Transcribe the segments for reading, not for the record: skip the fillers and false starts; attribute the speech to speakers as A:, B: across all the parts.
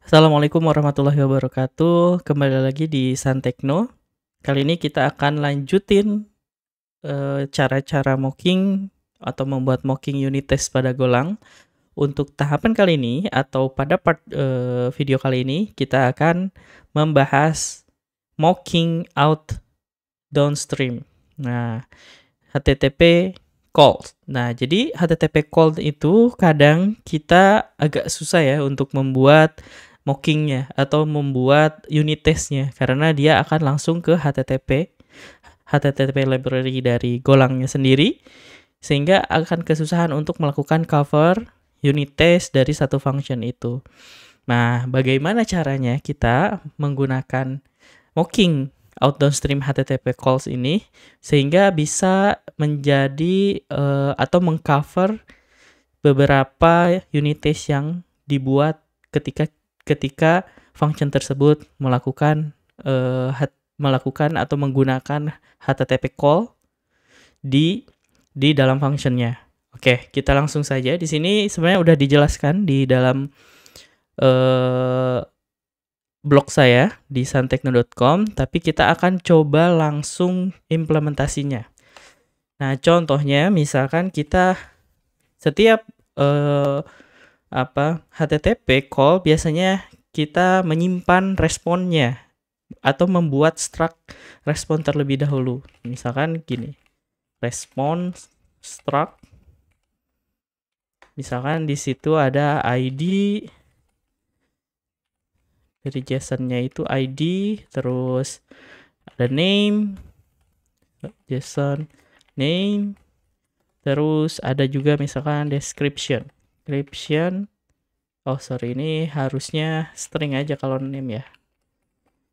A: Assalamualaikum warahmatullahi wabarakatuh. Kembali lagi di Santekno. Kali ini kita akan lanjutin cara-cara mocking atau membuat mocking unit test pada Golang. Untuk tahapan kali ini atau pada part video kali ini kita akan membahas mocking out downstream. Nah, HTTP call. Nah, jadi HTTP call itu kadang kita agak susah ya untuk membuat mockingnya atau membuat unit testnya karena dia akan langsung ke HTTP library dari Golangnya sendiri sehingga akan kesusahan untuk melakukan cover unit test dari satu function itu. Nah, bagaimana caranya kita menggunakan mocking out downstream HTTP calls ini sehingga bisa menjadi atau mengcover beberapa unit test yang dibuat ketika function tersebut melakukan atau menggunakan HTTP call di dalam functionnya. Oke, kita langsung saja. Di sini sebenarnya udah dijelaskan di dalam blog saya di santekno.com, tapi kita akan coba langsung implementasinya. Nah, contohnya misalkan kita setiap HTTP call biasanya kita menyimpan responnya atau membuat struct respon terlebih dahulu. Misalkan gini, response struct. Misalkan di situ ada ID, dari JSON-nya itu ID, terus ada name, JSON name, terus ada juga misalkan description. Ini harusnya string aja kalau name ya.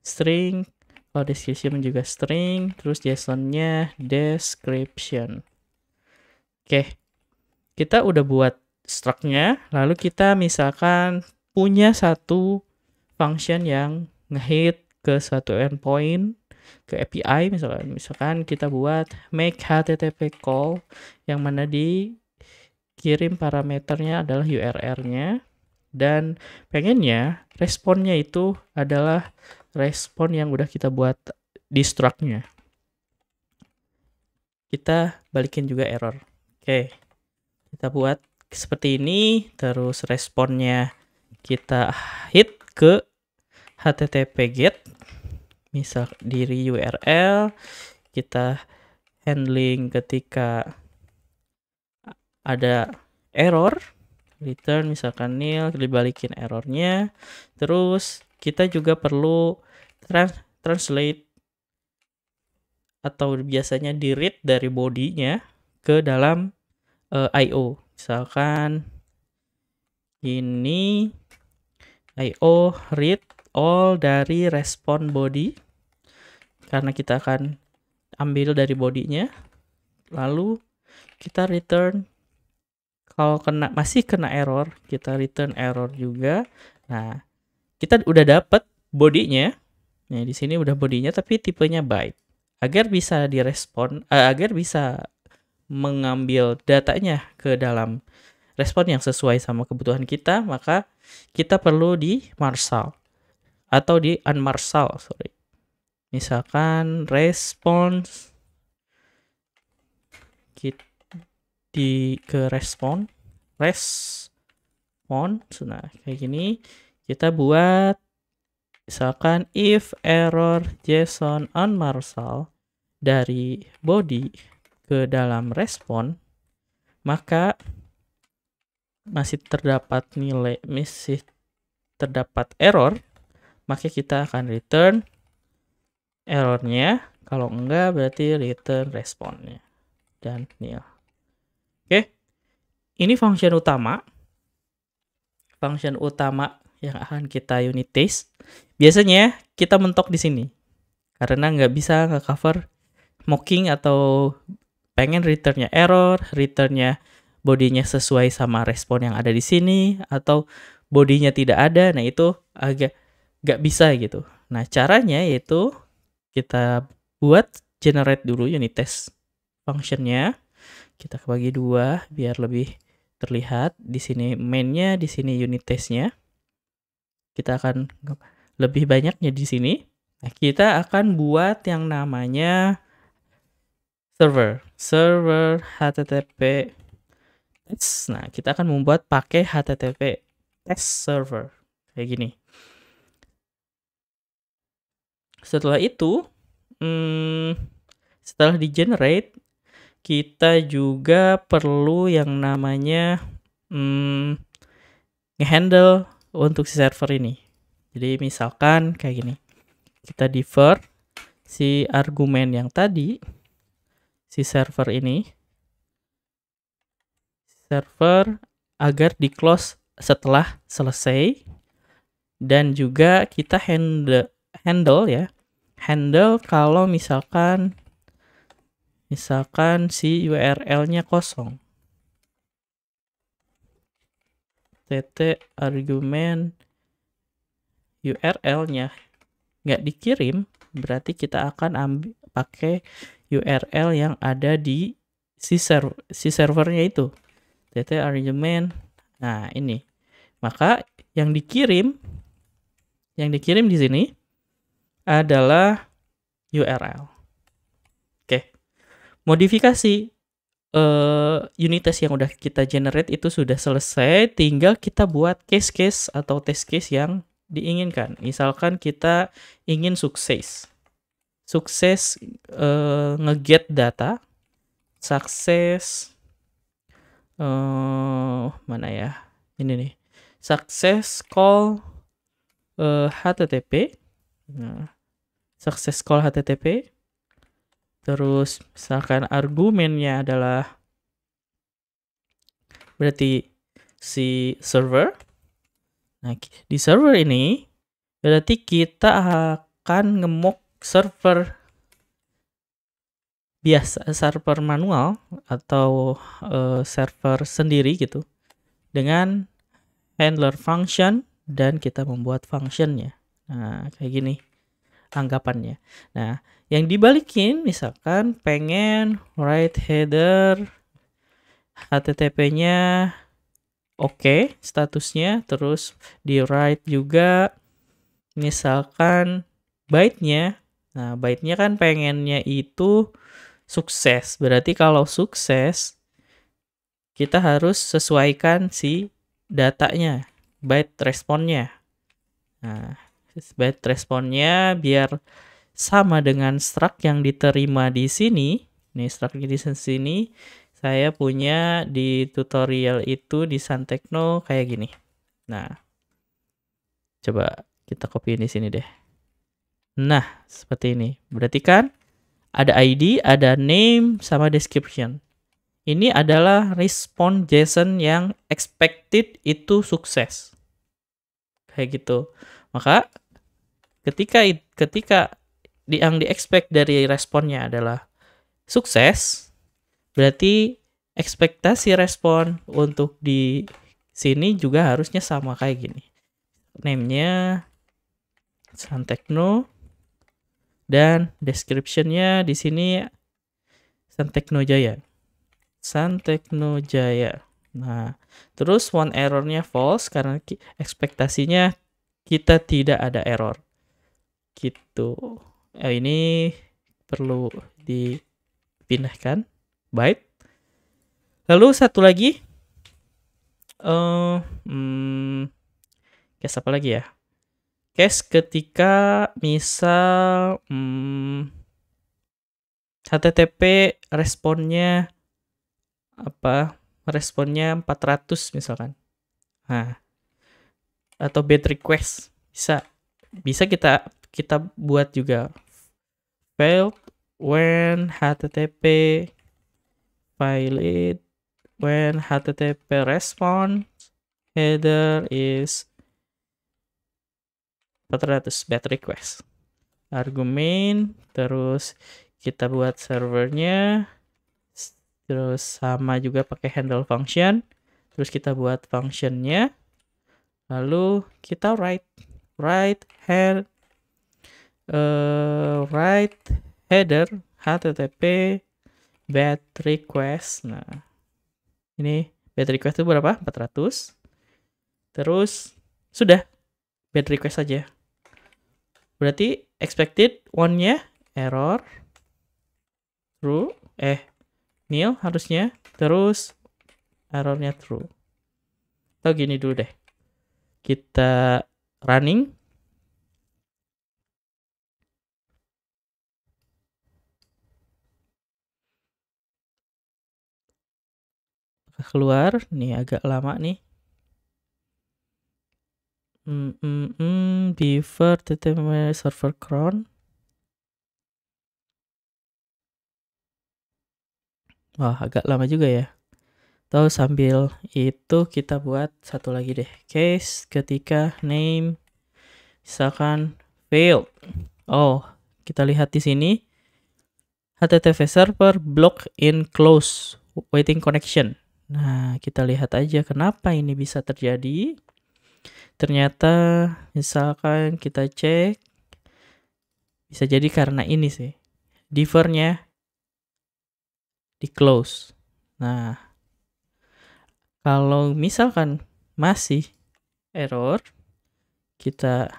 A: String, kalau description juga string, terus JSON-nya description. Oke, kita udah buat struct-nya, lalu kita misalkan punya satu function yang nge-hit ke suatu endpoint, ke API misalkan kita buat make HTTP call yang mana dikirim parameternya adalah URL-nya dan pengennya responnya itu adalah respon yang udah kita buat di struct-nya. Kita balikin juga error. Oke, kita buat seperti ini, terus responnya kita hit ke HTTP GET, misal diri URL, kita handling ketika ada error, return misalkan nil, dibalikin errornya, terus kita juga perlu translate atau biasanya di-read dari bodinya ke dalam I/O. Misalkan ini I/O read all dari respon body karena kita akan ambil dari bodinya, lalu kita return. Kalau masih kena error, kita return error juga. Nah, kita udah dapat bodinya. Nah, di sini udah bodinya tapi tipenya byte. Agar bisa direspon, agar bisa mengambil datanya ke dalam respon yang sesuai sama kebutuhan kita, maka kita perlu di Marshal atau di unmarshal, misalkan response ke respon, nah kayak gini kita buat misalkan if error JSON unmarshal dari body ke dalam respon, maka masih terdapat error, maka kita akan return errornya. Kalau enggak berarti return responnya dan nil. Oke, ini function utama yang akan kita unit test. Biasanya kita mentok di sini karena nggak bisa nge-cover mocking atau pengen returnnya error, returnnya bodinya sesuai sama respon yang ada di sini, atau bodinya tidak ada. Nah, itu agak nggak bisa gitu. Nah, caranya yaitu kita buat generate dulu unit test functionnya. Kita bagi dua biar lebih terlihat. Di sini mainnya, di sini unit testnya. Kita akan lebih banyaknya di sini. Nah, kita akan buat yang namanya server HTTP test. Nah, kita akan membuat pakai HTTP test server kayak gini. Setelah itu, setelah di generate, kita juga perlu yang namanya ngehandle untuk si server ini. Jadi misalkan kayak gini, kita defer si argumen yang tadi, si server ini, server agar di close setelah selesai, dan juga kita handle kalau misalkan si URL-nya kosong. TT argumen URL-nya nggak dikirim, berarti kita akan pakai URL yang ada di si servernya itu. TT argumen. Nah, ini. Maka yang dikirim di sini adalah URL. Oke. Modifikasi unit test yang udah kita generate itu sudah selesai, tinggal kita buat case-case atau test case yang diinginkan. Misalkan kita ingin sukses nge-get data, sukses mana ya? Ini nih. Sukses call HTTP. Nah, sukses call HTTP. Terus misalkan argumennya adalah berarti si server. Nah, di server ini berarti kita akan nge-mock server biasa, server manual atau server sendiri gitu, dengan handler function, dan kita membuat functionnya. Nah, kayak gini anggapannya. Nah, yang dibalikin misalkan pengen write header HTTP-nya oke, statusnya, terus di write juga misalkan byte-nya. Nah, byte-nya kan pengennya itu sukses. Berarti kalau sukses kita harus sesuaikan si datanya, byte responnya. Nah, byte responnya biar sama dengan struct yang diterima di sini. Nih, struct di sini saya punya di tutorial itu di Santekno kayak gini. Nah, coba kita copy di sini deh. Nah, seperti ini. Berarti kan ada ID, ada name, sama description. Ini adalah response JSON yang expected itu sukses. Kayak gitu. Maka ketika yang di-expect dari responnya adalah sukses, berarti ekspektasi respon untuk di sini juga harusnya sama kayak gini. Name-nya Santekno, dan description-nya di sini Santekno Jaya. Santekno Jaya. Nah, terus one error-nya false karena ekspektasinya kita tidak ada error. Gitu. Ini perlu dipindahkan byte. Lalu satu lagi, case apa lagi ya? Case ketika misal HTTP responnya responnya 400 misalkan. Nah, atau bad request bisa kita buat juga failed when HTTP violate when HTTP response header is 400 bad request. Argumen, terus kita buat servernya, terus sama juga pakai handle function, terus kita buat functionnya, lalu kita write header HTTP bad request. Nah, ini bad request itu berapa? 400. Terus sudah bad request aja. Berarti expected one-nya error, true, nil harusnya, terus errornya true. Atau gini dulu deh, kita running, keluar, nih agak lama nih. Beaver server cron. Wah, agak lama juga ya. Atau sambil itu kita buat satu lagi deh. Case ketika name misalkan failed. Oh, kita lihat di sini HTTP server block in close waiting connection. Nah, kita lihat aja kenapa ini bisa terjadi. Ternyata misalkan kita cek, bisa jadi karena ini sih, differnya di close. Nah, kalau misalkan masih error, kita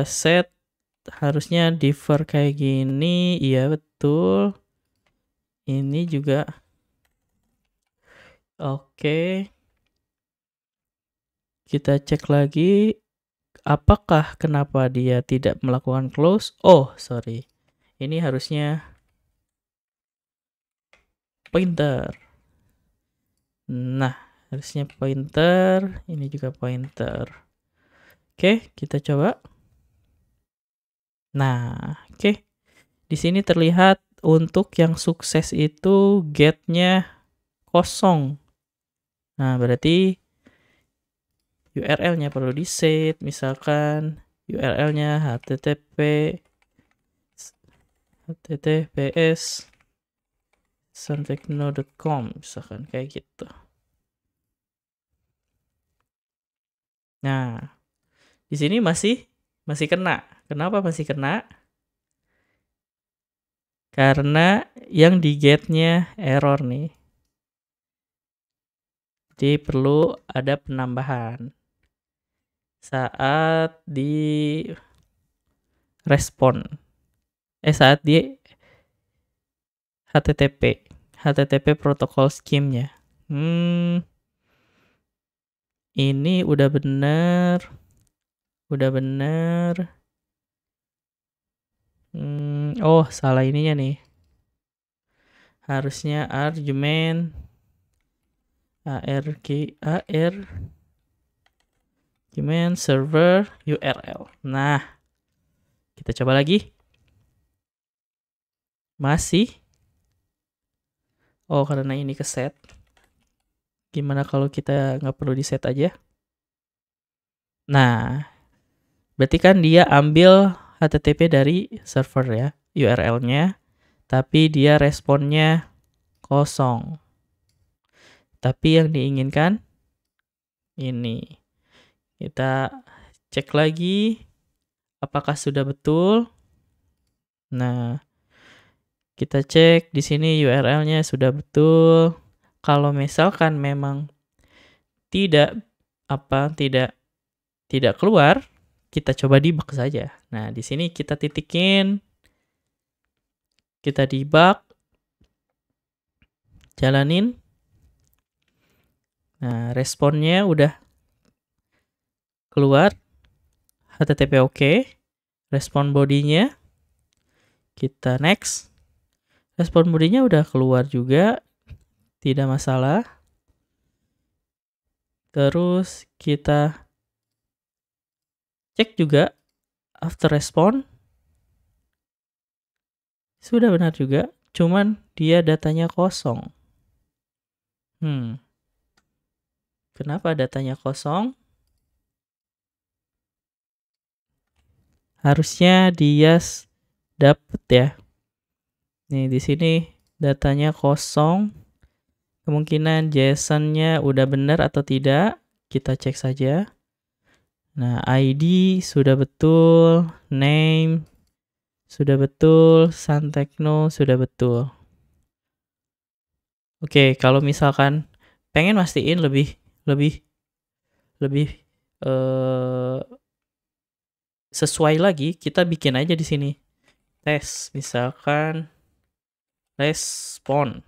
A: set harusnya differ kayak gini. Iya betul. Ini juga oke. Kita cek lagi, apakah kenapa dia tidak melakukan close? Oh, sorry. Ini harusnya pointer. Nah, harusnya pointer. Ini juga pointer. Oke, kita coba. Nah, oke. Di sini terlihat untuk yang sukses itu get-nya kosong. Nah, berarti URL-nya perlu di-set, misalkan URL-nya https santechno.com misalkan kayak gitu. Nah, di sini masih kena. Kenapa masih kena? Karena yang di get-nya error nih. Jadi perlu ada penambahan saat di respon. Saat di HTTP protokol scheme-nya. Ini udah bener. Oh, salah ininya nih. Harusnya argumen argument server URL. Nah, kita coba lagi. Masih. Oh, karena ini ke set. Gimana kalau kita nggak perlu di set aja? Nah, berarti kan dia ambil HTTP dari server ya, URL-nya, tapi dia responnya kosong. Tapi yang diinginkan ini. Kita cek lagi apakah sudah betul. Nah, kita cek di sini URL-nya sudah betul. Kalau misalkan memang tidak keluar, kita coba debug saja. Nah, di sini kita titikin, kita debug, jalanin. Nah, responnya udah keluar, HTTP oke, respon bodinya, kita next. Respon bodinya udah keluar juga, tidak masalah. Terus kita cek juga after respon. Sudah benar juga, cuman dia datanya kosong. Kenapa datanya kosong? Harusnya dia dapat ya. Nih di sini datanya kosong. Kemungkinan JSON-nya udah benar atau tidak, kita cek saja. Nah, ID sudah betul, name sudah betul, Santechno sudah betul. Oke, kalau misalkan pengen mastiin lebih lebih sesuai lagi, kita bikin aja di sini tes, misalkan respon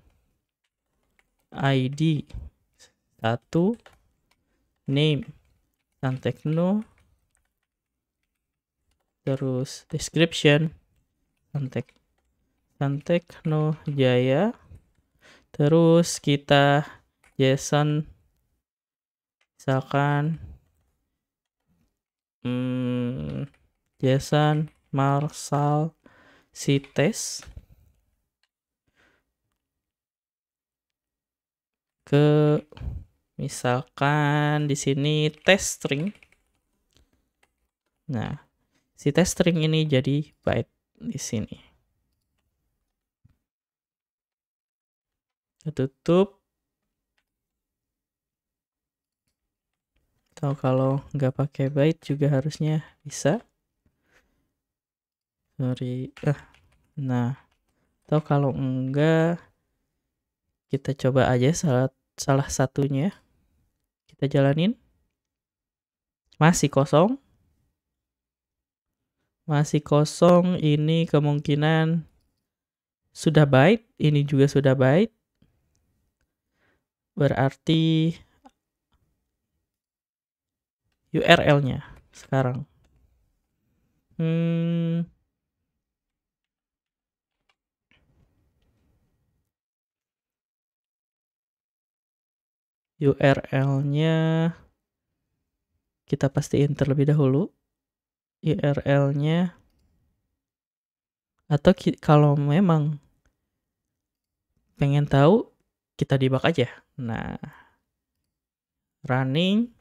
A: ID 1, name Santekno, terus description Santekno Jaya, terus kita JSON misalkan JSON Marsal Sites ke misalkan di sini test string. Nah, si test string ini jadi byte di sini. Tutup. Atau kalau nggak pakai byte juga harusnya bisa. Sorry. Nah, atau kalau enggak, kita coba aja salah satunya. Kita jalanin. Masih kosong. Masih kosong, ini kemungkinan sudah byte, ini juga sudah byte. Berarti URL-nya sekarang. URL-nya kita pastiin terlebih dahulu. URL-nya, atau kalau memang pengen tahu, kita debug aja. Nah, running,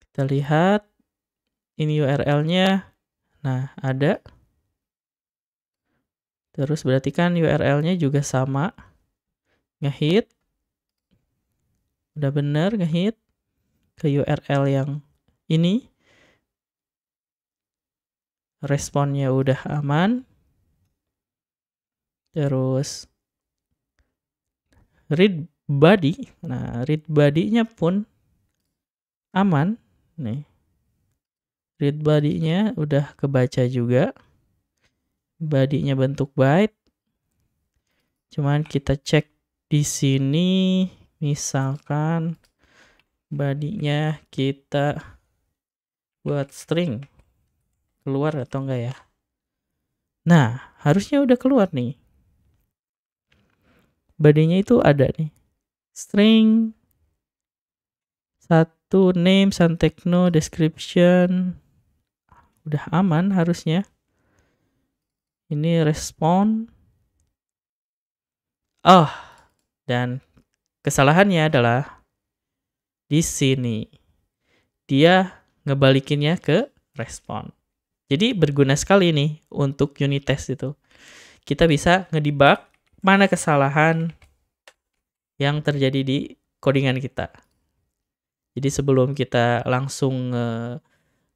A: kita lihat ini URL-nya. Nah, ada. Terus berarti kan URL-nya juga sama. Ngehit. Udah bener ngehit ke URL yang ini. Responnya udah aman. Terus read body. Nah, read body-nya pun aman. Nih. Read body-nya udah kebaca juga. Body-nya bentuk byte. Cuman kita cek di sini, misalkan body-nya kita buat string. Keluar atau enggak ya? Nah, harusnya udah keluar nih. Body-nya itu ada nih. String 1, name Santekno, description. Udah aman harusnya. Ini respon. Dan kesalahannya adalah di sini. Dia ngebalikinnya ke respon. Jadi berguna sekali nih untuk unit test itu. Kita bisa ngedebug mana kesalahan yang terjadi di codingan kita. Jadi sebelum kita langsung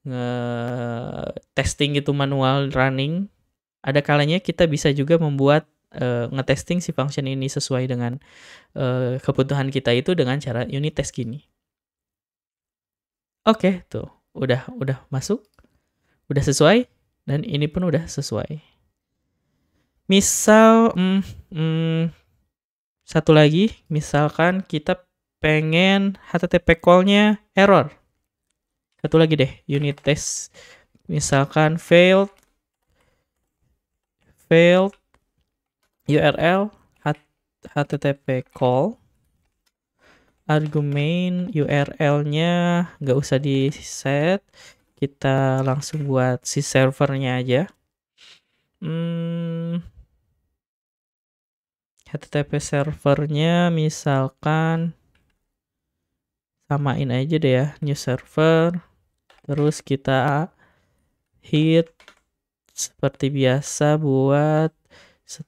A: nge-testing itu manual running, ada kalanya kita bisa juga membuat ngetesting si function ini sesuai dengan kebutuhan kita itu dengan cara unit test gini. Oke, tuh udah masuk, udah sesuai, dan ini pun udah sesuai. Misal satu lagi, misalkan kita pengen HTTP call-nya error. Satu lagi deh, unit test. Misalkan failed URL HTTP call. Argumen URL-nya nggak usah di set. Kita langsung buat si servernya aja. HTTP servernya misalkan samain aja deh ya, new server. Terus kita hit seperti biasa buat,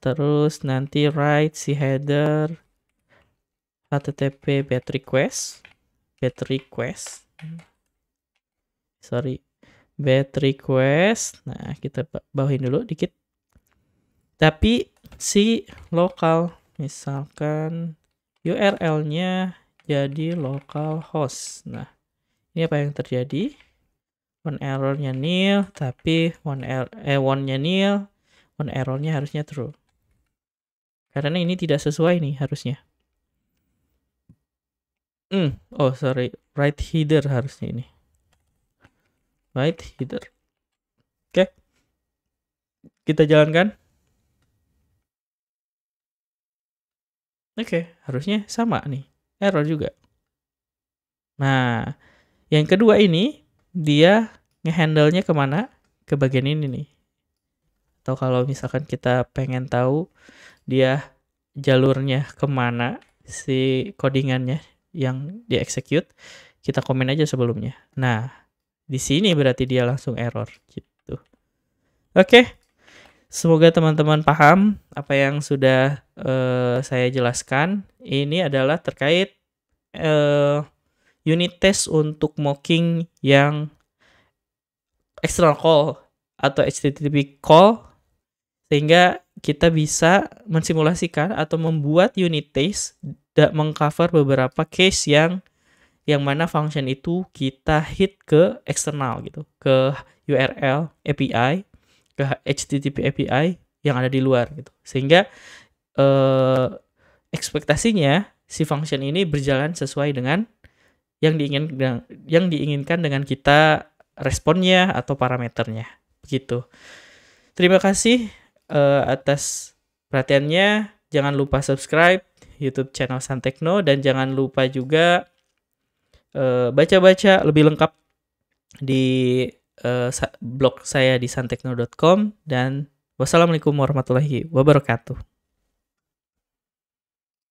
A: terus nanti write si header HTTP BET request. Nah, kita bawahin dulu dikit. Tapi si lokal, misalkan URL-nya jadi localhost. Nah, ini apa yang terjadi? One errornya nil, tapi one-nya nil, one errornya harusnya true. Karena ini tidak sesuai nih harusnya. Oh sorry, right header harusnya ini. Right header. Oke. Kita jalankan. Oke, harusnya sama nih. Error juga. Nah, yang kedua ini, dia ngehandle-nya kemana? Ke bagian ini nih. Atau kalau misalkan kita pengen tahu dia jalurnya kemana, si codingannya yang di-execute, kita komen aja sebelumnya. Nah, di sini berarti dia langsung error gitu. Oke. Semoga teman-teman paham apa yang sudah saya jelaskan. Ini adalah terkait unit test untuk mocking yang external call atau HTTP call, sehingga kita bisa mensimulasikan atau membuat unit test mengcover beberapa case yang mana function itu kita hit ke eksternal gitu, ke URL API, ke HTTP API yang ada di luar gitu, sehingga ekspektasinya si function ini berjalan sesuai dengan yang diinginkan dengan kita responnya atau parameternya begitu. Terima kasih atas perhatiannya. Jangan lupa subscribe YouTube channel Santekno, dan jangan lupa juga baca-baca lebih lengkap di blog saya di santekno.com, dan wassalamualaikum warahmatullahi wabarakatuh.